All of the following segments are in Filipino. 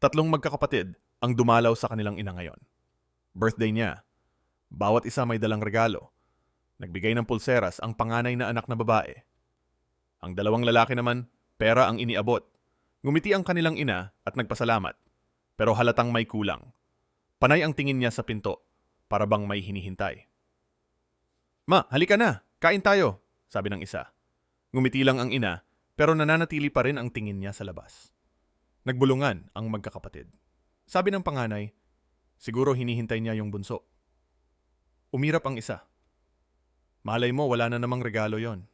Tatlong magkakapatid ang dumalaw sa kanilang ina ngayon. Birthday niya. Bawat isa may dalang regalo. Nagbigay ng pulseras ang panganay na anak na babae. Ang dalawang lalaki naman, pera ang iniabot. Ngumiti ang kanilang ina at nagpasalamat. Pero halatang may kulang. Panay ang tingin niya sa pinto, para bang may hinihintay. Ma, halika na, kain tayo, sabi ng isa. Ngumiti lang ang ina, pero nananatili pa rin ang tingin niya sa labas. Nagbulungan ang magkakapatid. Sabi ng panganay, siguro hinihintay niya yung bunso. Umirap ang isa. Malay mo, wala na namang regalo yon.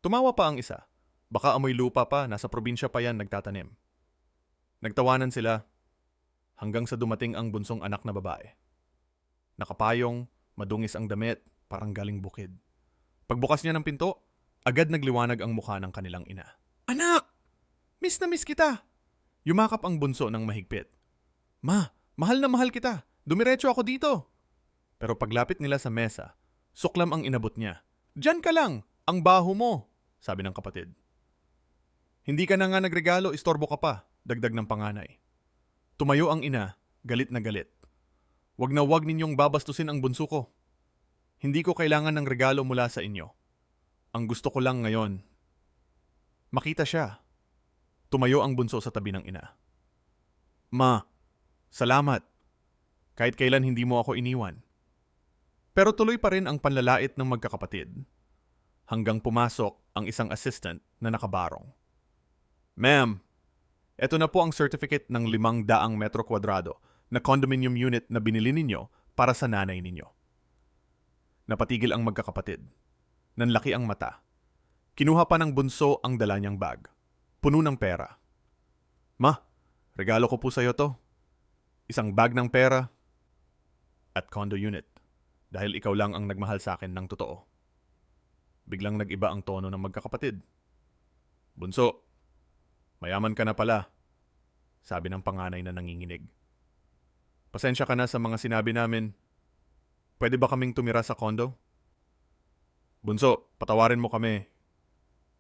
Tumawa pa ang isa. Baka amoy lupa pa, nasa probinsya pa yan nagtatanim. Nagtawanan sila hanggang sa dumating ang bunsong anak na babae. Nakapayong, madungis ang damit, parang galing bukid. Pagbukas niya ng pinto, agad nagliwanag ang mukha ng kanilang ina. Anak! Miss na miss kita! Yumakap ang bunso ng mahigpit. Ma, mahal na mahal kita. Dumiretso ako dito. Pero paglapit nila sa mesa, suklam ang inabot niya. Diyan ka lang, ang baho mo, sabi ng kapatid. Hindi ka na nga nagregalo, istorbo ka pa, dagdag ng panganay. Tumayo ang ina, galit na galit. Wag na wag ninyong babastusin ang bunso ko. Hindi ko kailangan ng regalo mula sa inyo. Ang gusto ko lang ngayon, makita siya. Tumayo ang bunso sa tabi ng ina. Ma, salamat. Kahit kailan hindi mo ako iniwan. Pero tuloy pa rin ang panlalait ng magkakapatid. Hanggang pumasok ang isang assistant na nakabarong. Ma'am, eto na po ang certificate ng 500 metro kwadrado na condominium unit na binili ninyo para sa nanay ninyo. Napatigil ang magkakapatid. Nanlaki ang mata. Kinuha pa ng bunso ang dala niyang bag. Puno ng pera. Ma, regalo ko po sa'yo to. Isang bag ng pera at condo unit. Dahil ikaw lang ang nagmahal sa akin ng totoo. Biglang nag-iba ang tono ng magkakapatid. Bunso, mayaman ka na pala, sabi ng panganay na nanginginig. Pasensya ka na sa mga sinabi namin. Pwede ba kaming tumira sa condo? Bunso, patawarin mo kami.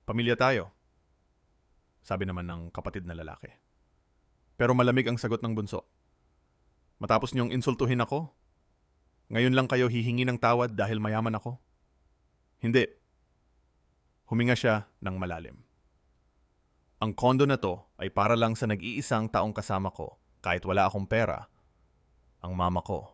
Pamilya tayo, sabi naman ng kapatid na lalaki. Pero malamig ang sagot ng bunso. Matapos niyong insultuhin ako, ngayon lang kayo hihingi ng tawad dahil mayaman ako? Hindi. Huminga siya ng malalim. Ang kondo na to ay para lang sa nag-iisang taong kasama ko kahit wala akong pera, ang mama ko.